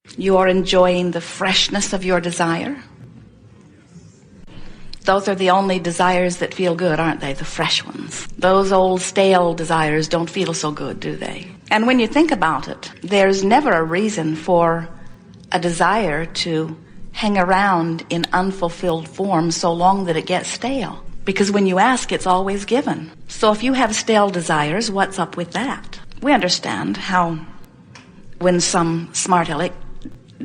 You are enjoying the freshness of your desire. Those are the only desires that feel good, aren't they? The fresh ones. Those old stale desires don't feel so good, do they? And when you think about it, there's never a reason for a desire to hang around in unfulfilled form so long that it gets stale. Because when you ask, it's always given. So if you have stale desires, what's up with that? We understand how when some smart aleck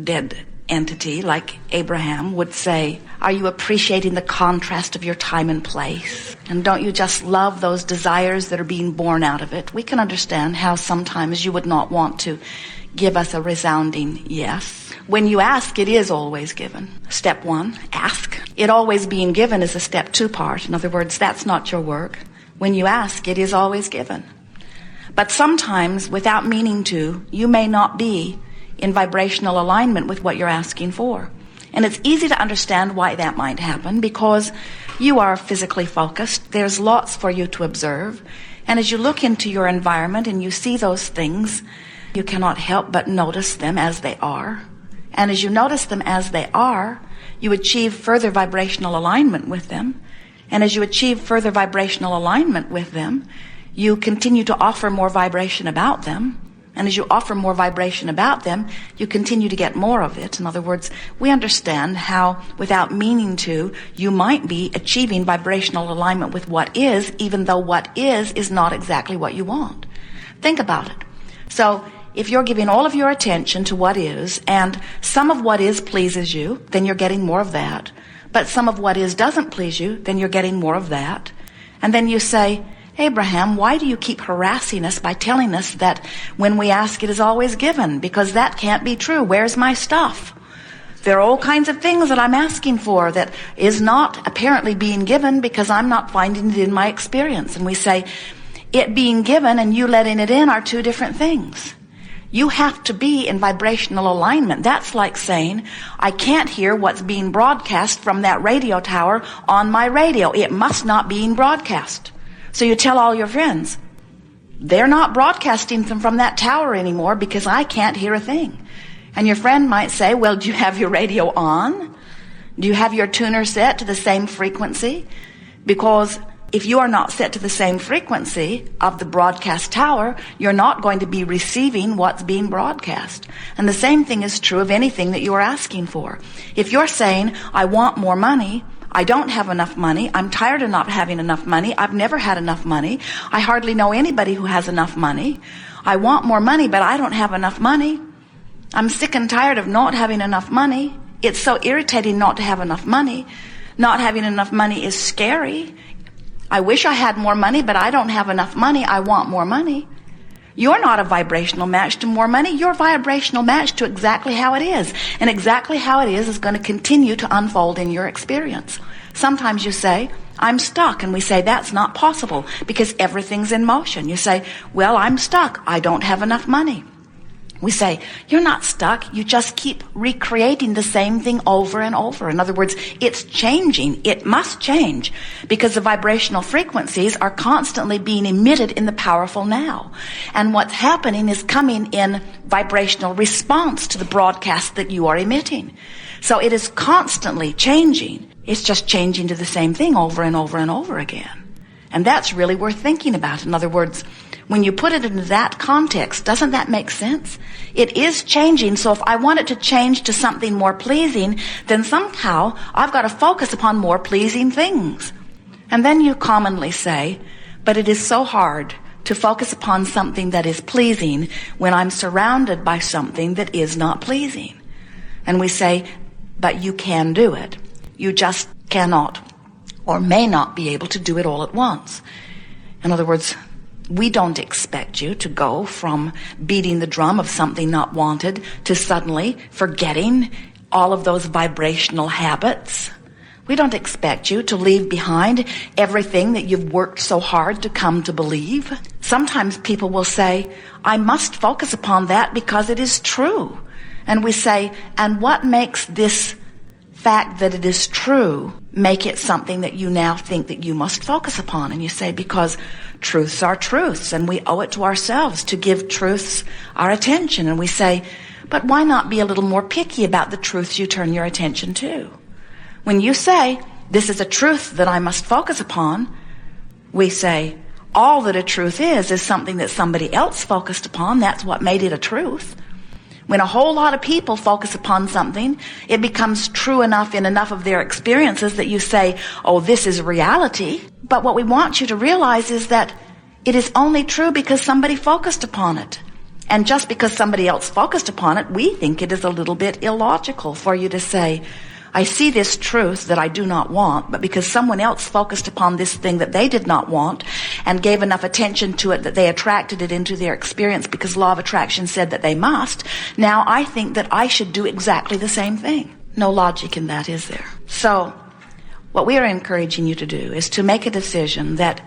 dead entity like Abraham would say, are you appreciating the contrast of your time and place? And don't you just love those desires that are being born out of it? We can understand how sometimes you would not want to give us a resounding yes. When you ask, it is always given. Step 1, ask. It always being given is a step 2 part. In other words, that's not your work. When you ask, it is always given. But sometimes, without meaning to, you may not be in vibrational alignment with what you're asking for. And it's easy to understand why that might happen, because you are physically focused. There's lots for you to observe. And as you look into your environment and you see those things, you cannot help but notice them as they are. And as you notice them as they are, you achieve further vibrational alignment with them. And as you achieve further vibrational alignment with them, you continue to offer more vibration about them. And as you offer more vibration about them, you continue to get more of it. In other words, we understand how, without meaning to, you might be achieving vibrational alignment with what is, even though what is not exactly what you want. Think about it. So, if you're giving all of your attention to what is, and some of what is pleases you, then you're getting more of that. But some of what is doesn't please you, then you're getting more of that. And then you say, Abraham, why do you keep harassing us by telling us that when we ask it is always given? Because that can't be true. Where's my stuff? There are all kinds of things that I'm asking for that is not apparently being given because I'm not finding it in my experience. And we say, it being given and you letting it in are two different things. You have to be in vibrational alignment. That's like saying, I can't hear what's being broadcast from that radio tower on my radio. It must not be being broadcast. So you tell all your friends, they're not broadcasting from that tower anymore because I can't hear a thing. And your friend might say, well, do you have your radio on? Do you have your tuner set to the same frequency? Because if you are not set to the same frequency of the broadcast tower, you're not going to be receiving what's being broadcast. And the same thing is true of anything that you are asking for. If you're saying, I want more money, I don't have enough money, I'm tired of not having enough money, I've never had enough money, I hardly know anybody who has enough money, I want more money, but I don't have enough money, I'm sick and tired of not having enough money, it's so irritating not to have enough money, not having enough money is scary, I wish I had more money, but I don't have enough money, I want more money. You're not a vibrational match to more money. You're a vibrational match to exactly how it is. And exactly how it is going to continue to unfold in your experience. Sometimes you say, I'm stuck. And we say, that's not possible because everything's in motion. You say, well, I'm stuck. I don't have enough money. We say, you're not stuck. You just keep recreating the same thing over and over. In other words, it's changing. It must change because the vibrational frequencies are constantly being emitted in the powerful now. And what's happening is coming in vibrational response to the broadcast that you are emitting. So it is constantly changing. It's just changing to the same thing over and over and over again. And that's really worth thinking about. In other words, when you put it into that context, doesn't that make sense? It is changing, so if I want it to change to something more pleasing, then somehow I've got to focus upon more pleasing things. And then you commonly say, but it is so hard to focus upon something that is pleasing when I'm surrounded by something that is not pleasing. And we say, but you can do it. You just cannot or may not be able to do it all at once. In other words, we don't expect you to go from beating the drum of something not wanted to suddenly forgetting all of those vibrational habits. We don't expect you to leave behind everything that you've worked so hard to come to believe. Sometimes people will say, I must focus upon that because it is true. And we say, and what makes this fact that it is true make it something that you now think that you must focus upon? And you say, because truths are truths, and we owe it to ourselves to give truths our attention. And we say, But why not be a little more picky about the truths you turn your attention to? When you say, this is a truth that I must focus upon, we say, all that a truth is something that somebody else focused upon. That's what made it a truth. When a whole lot of people focus upon something, it becomes true enough in enough of their experiences that you say, oh, this is reality. But what we want you to realize is that it is only true because somebody focused upon it. And just because somebody else focused upon it, we think it is a little bit illogical for you to say, I see this truth that I do not want, but because someone else focused upon this thing that they did not want and gave enough attention to it that they attracted it into their experience because law of attraction said that they must, now I think that I should do exactly the same thing. No logic in that, is there? So, what we are encouraging you to do is to make a decision that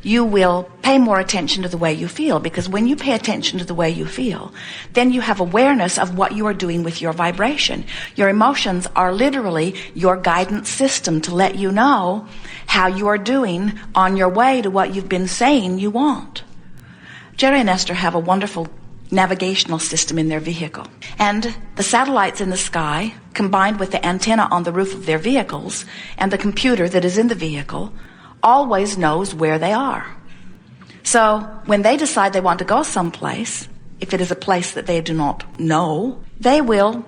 you will pay more attention to the way you feel, because when you pay attention to the way you feel, then you have awareness of what you are doing with your vibration. Your emotions are literally your guidance system to let you know how you are doing on your way to what you've been saying you want. Jerry and Esther have a wonderful navigational system in their vehicle. And the satellites in the sky, combined with the antenna on the roof of their vehicles, and the computer that is in the vehicle, always knows where they are. So when they decide they want to go someplace, if it is a place that they do not know, they will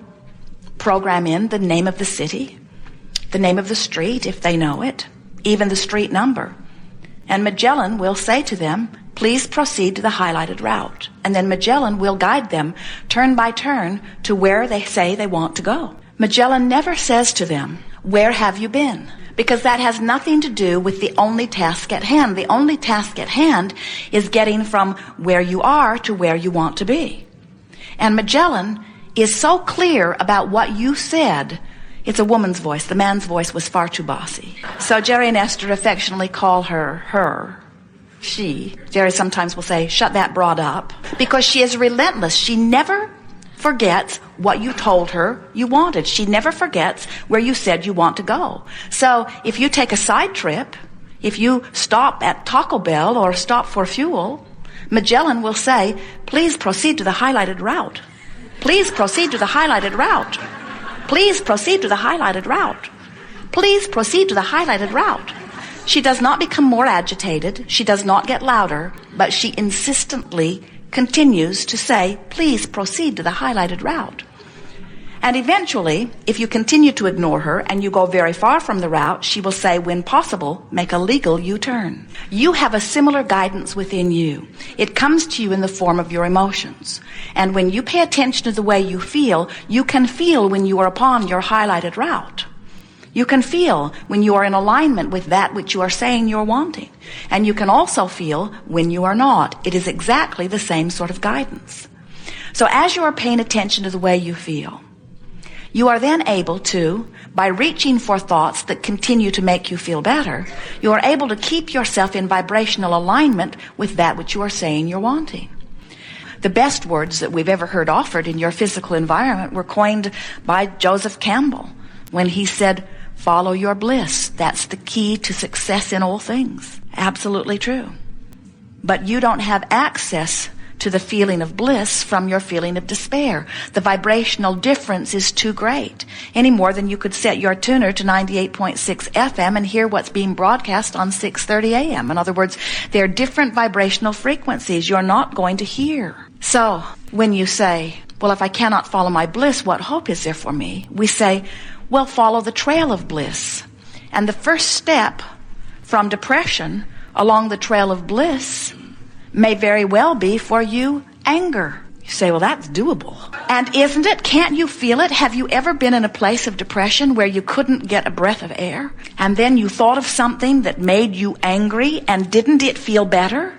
program in the name of the city, the name of the street if they know it, even the street number. And Magellan will say to them, please proceed to the highlighted route. And then Magellan will guide them turn by turn to where they say they want to go. Magellan never says to them, where have you been? Because that has nothing to do with the only task at hand. The only task at hand is getting from where you are to where you want to be. And Magellan is so clear about what you said. It's a woman's voice. The man's voice was far too bossy. So Jerry and Esther affectionately call her, she. Jerry sometimes will say, shut that broad up. Because she is relentless. She never forgets what you told her you wanted. She never forgets where you said you want to go. So if you take a side trip, if you stop at Taco Bell or stop for fuel, Magellan will say, please proceed to the highlighted route. Please proceed to the highlighted route. Please proceed to the highlighted route. Please proceed to the highlighted route. She does not become more agitated. She does not get louder, but she insistently continues to say, please proceed to the highlighted route. And eventually, if you continue to ignore her and you go very far from the route, she will say, when possible, make a legal U-turn. You have a similar guidance within you. It comes to you in the form of your emotions. And when you pay attention to the way you can feel when you are upon your highlighted route. You can feel when you are in alignment with that which you are saying you're wanting. And you can also feel when you are not. It is exactly the same sort of guidance. So as you are paying attention to the way you feel, you are then able to, by reaching for thoughts that continue to make you feel better, you are able to keep yourself in vibrational alignment with that which you are saying you're wanting. The best words that we've ever heard offered in your physical environment were coined by Joseph Campbell when he said, follow your bliss. That's the key to success in all things. Absolutely true. But you don't have access to the feeling of bliss from your feeling of despair. The vibrational difference is too great, any more than you could set your tuner to 98.6 FM and hear what's being broadcast on 6:30 AM. In other words, there are different vibrational frequencies you're not going to hear. So when you say, well, if I cannot follow my bliss, what hope is there for me? We say, well, follow the trail of bliss. And the first step from depression along the trail of bliss may very well be for you anger. You say, well, that's doable. And isn't it? Can't you feel it? Have you ever been in a place of depression where you couldn't get a breath of air? And then you thought of something that made you angry, and didn't it feel better?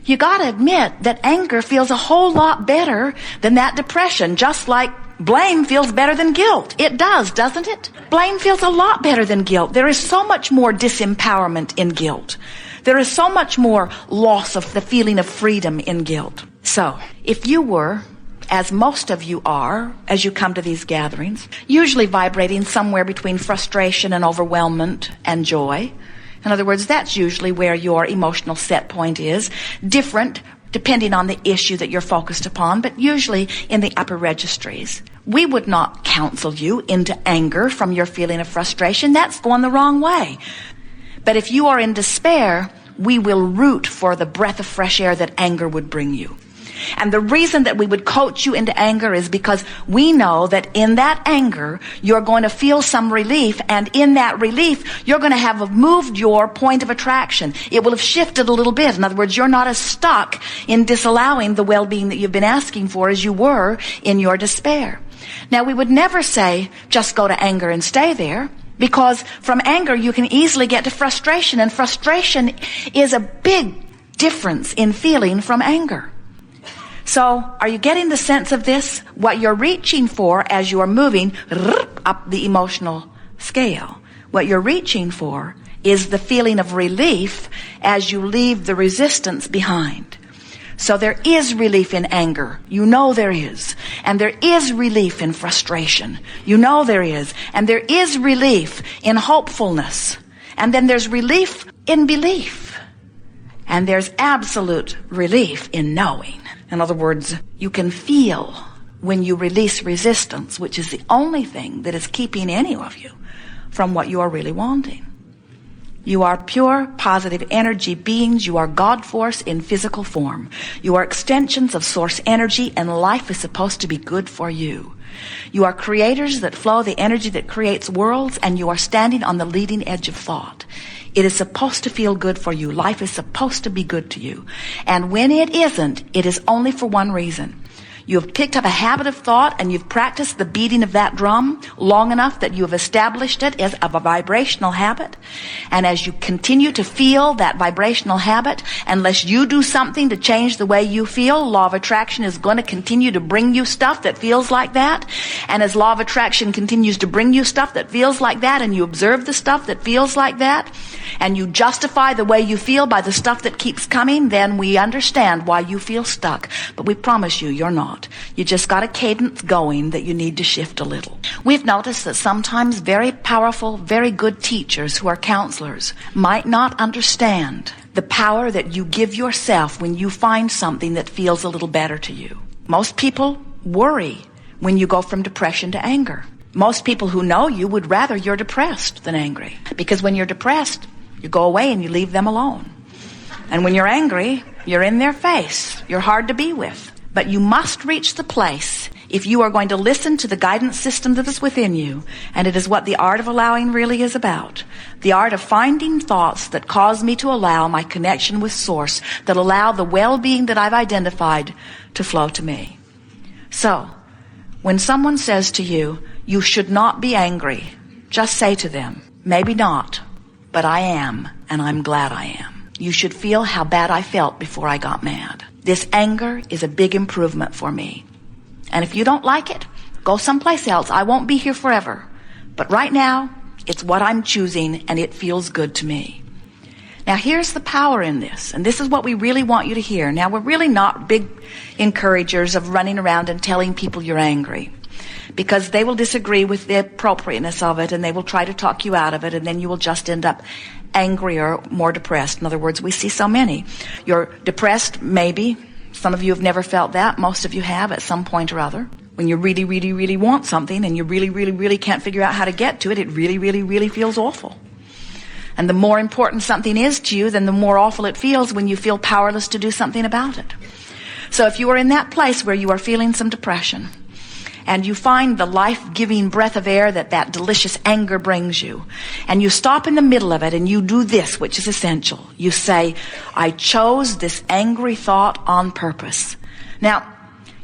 You gotta admit that anger feels a whole lot better than that depression, just like blame feels better than guilt. It does, doesn't it? Blame feels a lot better than guilt. There is so much more disempowerment in guilt. There is so much more loss of the feeling of freedom in guilt. So, if you were, as most of you are, as you come to these gatherings, usually vibrating somewhere between frustration and overwhelmment and joy. In other words, that's usually where your emotional set point is. Different depending on the issue that you're focused upon, but usually in the upper registries. We would not counsel you into anger from your feeling of frustration. That's going the wrong way. But if you are in despair, we will root for the breath of fresh air that anger would bring you. And the reason that we would coach you into anger is because we know that in that anger, you're going to feel some relief, and in that relief, you're going to have moved your point of attraction. It will have shifted a little bit. In other words, you're not as stuck in disallowing the well-being that you've been asking for as you were in your despair. Now, we would never say, just go to anger and stay there, because from anger, you can easily get to frustration, and frustration is a big difference in feeling from anger. So, are you getting the sense of this? What you're reaching for as you are moving up the emotional scale. What you're reaching for is the feeling of relief as you leave the resistance behind. So there is relief in anger. You know there is. And there is relief in frustration. You know there is. And there is relief in hopefulness. And then there's relief in belief. And there's absolute relief in knowing. In other words, you can feel when you release resistance, which is the only thing that is keeping any of you from what you are really wanting. You are pure, positive energy beings. You are God force in physical form. You are extensions of source energy, and life is supposed to be good for you. You are creators that flow the energy that creates worlds, and you are standing on the leading edge of thought. It is supposed to feel good for you. Life is supposed to be good to you. And when it isn't, it is only for one reason. You have picked up a habit of thought, and you've practiced the beating of that drum long enough that you have established it as a vibrational habit. And as you continue to feel that vibrational habit, unless you do something to change the way you feel, law of attraction is going to continue to bring you stuff that feels like that. And as law of attraction continues to bring you stuff that feels like that, and you observe the stuff that feels like that, and you justify the way you feel by the stuff that keeps coming, then we understand why you feel stuck. But we promise you, you're not. You just got a cadence going that you need to shift a little. We've noticed that sometimes very powerful, very good teachers who are counselors might not understand the power that you give yourself when you find something that feels a little better to you. Most people worry when you go from depression to anger. Most people who know you would rather you're depressed than angry. Because when you're depressed, you go away and you leave them alone. And when you're angry, you're in their face. You're hard to be with. But you must reach the place, if you are going to listen to the guidance system that is within you, and it is what the art of allowing really is about. The art of finding thoughts that cause me to allow my connection with Source, that allow the well-being that I've identified to flow to me. So, when someone says to you, you should not be angry, just say to them, maybe not, but I am, and I'm glad I am. You should feel how bad I felt before I got mad. This anger is a big improvement for me. And if you don't like it, go someplace else. I won't be here forever. But right now, it's what I'm choosing, and it feels good to me. Now, here's the power in this, and this is what we really want you to hear. Now, we're really not big encouragers of running around and telling people you're angry, because they will disagree with the appropriateness of it, and they will try to talk you out of it, and then you will just end up angrier, more depressed. In other words, we see so many. You're depressed, maybe. Some of you have never felt that. Most of you have at some point or other. When you really, really, really want something and you really, really, really can't figure out how to get to it, it really, really, really feels awful. And the more important something is to you, then the more awful it feels when you feel powerless to do something about it. So if you are in that place where you are feeling some depression, and you find the life-giving breath of air that delicious anger brings you, and you stop in the middle of it and you do this, which is essential. You say, I chose this angry thought on purpose. Now,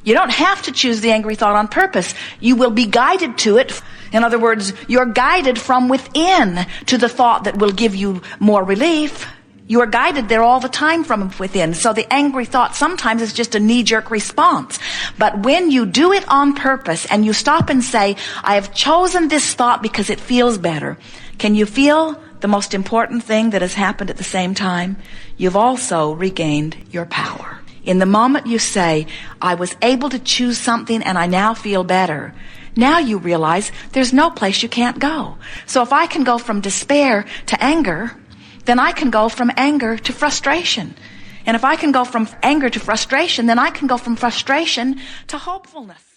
you don't have to choose the angry thought on purpose. You will be guided to it. In other words, you're guided from within to the thought that will give you more relief. You are guided there all the time from within. So the angry thought sometimes is just a knee-jerk response. But when you do it on purpose and you stop and say, I have chosen this thought because it feels better, can you feel the most important thing that has happened at the same time? You've also regained your power. In the moment you say, I was able to choose something and I now feel better, now you realize there's no place you can't go. So if I can go from despair to anger, then I can go from anger to frustration. And if I can go from anger to frustration, then I can go from frustration to hopefulness.